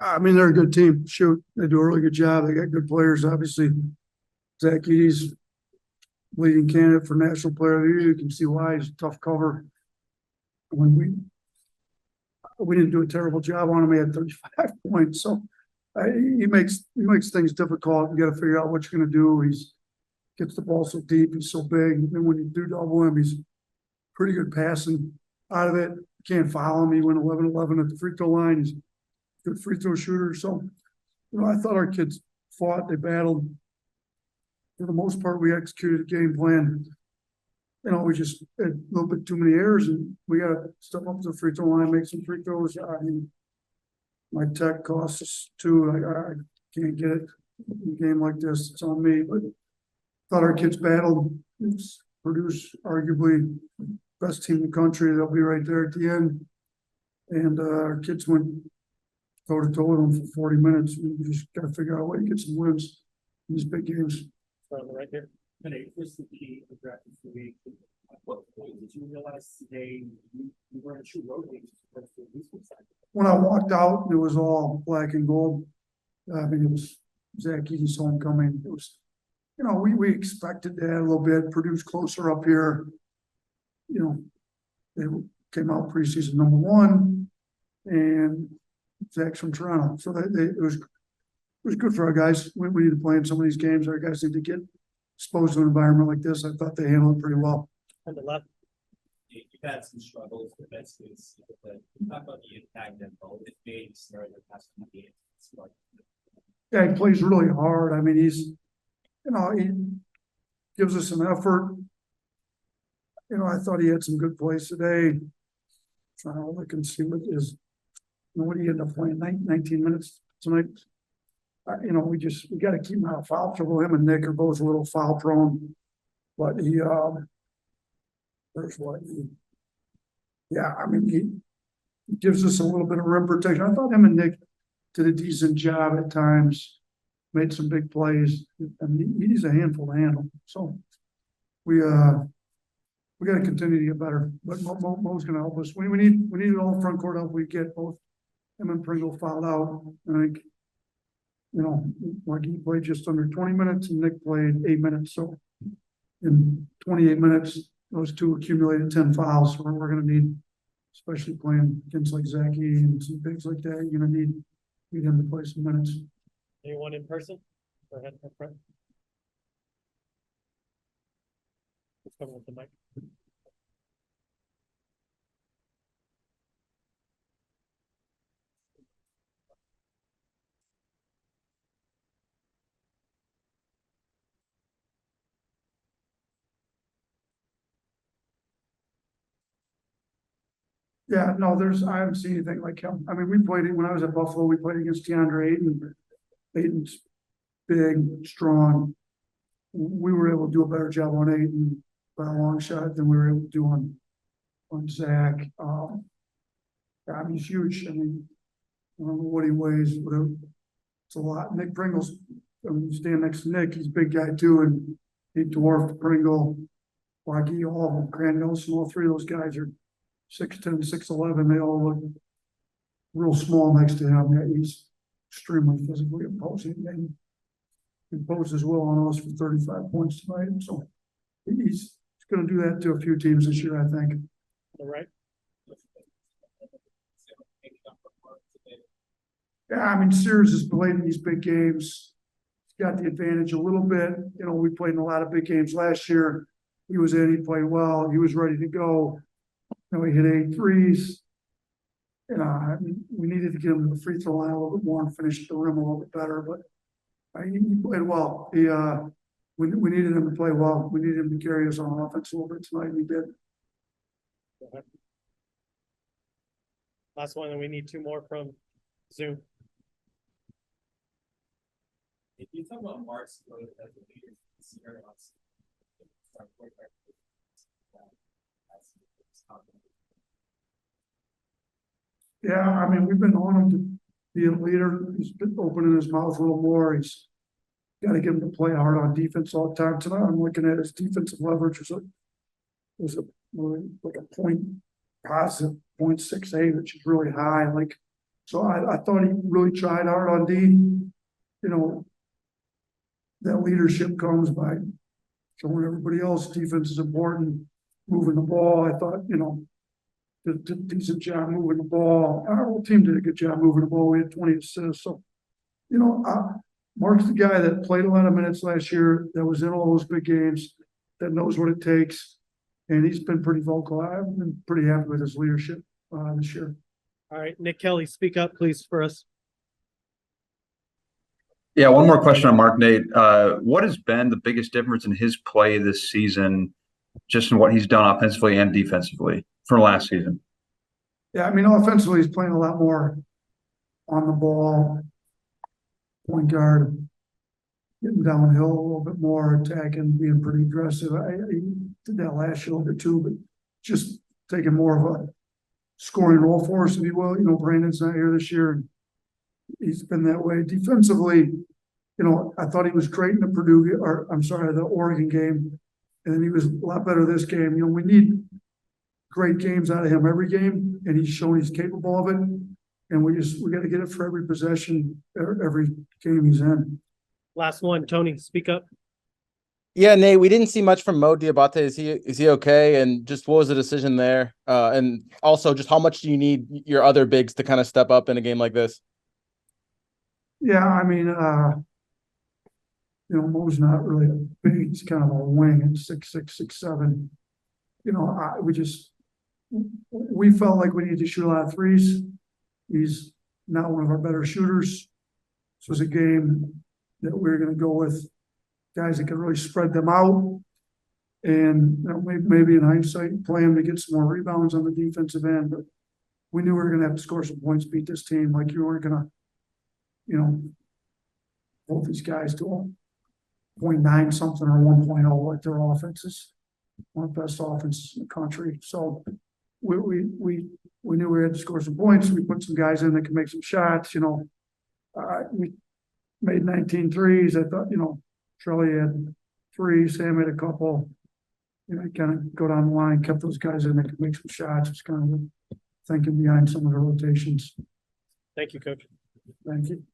I mean, they're a good team. Shoot, they do a really good job. They got good players. Obviously, Zach Eady's leading candidate for National Player of the Year. You can see why he's a tough cover. When we didn't do a terrible job on him, he had 35 points. So he makes things difficult. You got to figure out what you're going to do. He's gets the ball so deep. He's so big. And when you do double him, he's pretty good passing out of it. Can't foul him. He went 11-11 at the free throw line. He's a good free throw shooter. So, I thought our kids fought. They battled. For the most part, we executed a game plan. We just had a little bit too many errors, and we got to step up to the free throw line, make some free throws. I mean, my tech costs us too. I can't get it in a game like this. It's on me. But thought our kids battled. It's Purdue's arguably best team in the country. They'll be right there at the end. And our kids went toe to toe with them for 40 minutes. We just got to figure out a way to get some wins in these big games. On the right here. And this is the key of practice for me. At what point did you realize today you were in a true road game? When I walked out, it was all black and gold. I mean, it was Zach Eady's homecoming. It was, we expected that a little bit. Purdue's closer up here. They came out preseason #1, and Zach's from Toronto, so it was good for our guys. We need to play in some of these games. Our guys need to get exposed to an environment like this. I thought they handled it pretty well. On the left. You've had some struggles with that space, but talk about the impact that both it made during the past few games. Yeah, he plays really hard. I mean, he gives us an effort. I thought he had some good plays today. Trying to look and see what he ended up playing 19 minutes tonight. We got to keep him out of foul trouble. Him and Nick are both a little foul prone, but he gives us a little bit of rim protection. I thought him and Nick did a decent job at times, made some big plays, and he's a handful to handle. So we got to continue to get better. But Mo's going to help us. We need all front court help we get. Both him and Pringle fouled out. I think. Like he played just under 20 minutes and Nick played 8 minutes. So in 28 minutes, those two accumulated 10 fouls. So we're going to need, especially playing against like Zachy and some bigs like that, you're going to need him to play some minutes. Anyone in person? Go ahead, up front. Let's come with the mic. Yeah, no, I haven't seen anything like him. I mean, we played it when I was at Buffalo. We played against DeAndre Ayton. Ayton's big, strong. We were able to do a better job on Ayton by a long shot than we were able to do on Zach. I mean, he's huge. I mean, I don't know what he weighs, but it's a lot. Nick Pringle's, stand next to Nick. He's a big guy too, and he dwarfed Pringle, Waggy, all of them. Grant Nelson, all three of those guys are 6'10", 6'11". They all look real small next to him. Yeah, he's extremely physically imposing. And he imposes well on us for 35 points tonight. So he's going to do that to a few teams this year, I think. All right. Yeah, I mean, Sears has played in these big games. He's got the advantage a little bit. We played in a lot of big games last year. He was in, he played well, he was ready to go. He hit 8 threes. I mean, we needed to get him to the free throw line a little bit more and finish the rim a little bit better, but he played well. We needed him to play well. We needed him to carry us on offense a little bit tonight, and he did. Last one, and we need 2 more from Zoom. If you talk about Mark's growth as a leader, yeah, I mean, we've been on him to be a leader. He's been opening his mouth a little more. He's got to get him to play hard on defense all the time. Tonight, I'm looking at his defensive leverage was like a point positive 0.68, which is really high. Like So I thought he really tried hard on D. You know, that leadership comes by showing everybody else defense is important, moving the ball. I thought, you know, did a decent job moving the ball. Our whole team did a good job moving the ball. We had 20 assists. So, you know, Mark's the guy that played a lot of minutes last year, that was in all those big games, that knows what it takes. And he's been pretty vocal. I've been pretty happy with his leadership this year. All right, Nick Kelly, speak up, please, for us. Yeah, one more question on Mark Nate. What has been the biggest difference in his play this season, just in what he's done offensively and defensively from last season? Yeah, I mean, offensively, he's playing a lot more on the ball, point guard, getting downhill a little bit more, attacking, being pretty aggressive. I did that last year a little bit too, but just taking more of a scoring role for us, if you will. You know, Brandon's not here this year. He's been that way. Defensively, you know, I thought he was great in the the Oregon game. And then he was a lot better this game. You know, we need great games out of him every game, and he's shown he's capable of it. And we got to get it for every possession, every game he's in. Last one, Tony, speak up. Yeah, Nate, we didn't see much from Mo Diabate. Is he okay? And just what was the decision there? And also, just how much do you need your other bigs to kind of step up in a game like this? Yeah, I mean, you know, Mo's not really a big, he's kind of a wing at 6'6", 6'7". You know, we felt like we needed to shoot a lot of threes. He's not one of our better shooters. This was a game that we were going to go with guys that can really spread them out. And you know, maybe in hindsight, play him to get some more rebounds on the defensive end. But we knew we were going to have to score some points, beat this team. Like, you weren't going to, you know, hold these guys to a 0.9 something or 1.0 like their offenses. One of the best offenses in the country. So we knew we had to score some points. We put some guys in that can make some shots. You know, we made 19 threes. I thought, you know, Trelly had 3, Sam had a couple. You know, kind of go down the line, kept those guys in that could make some shots. It's kind of thinking behind some of the rotations. Thank you, Coach. Thank you.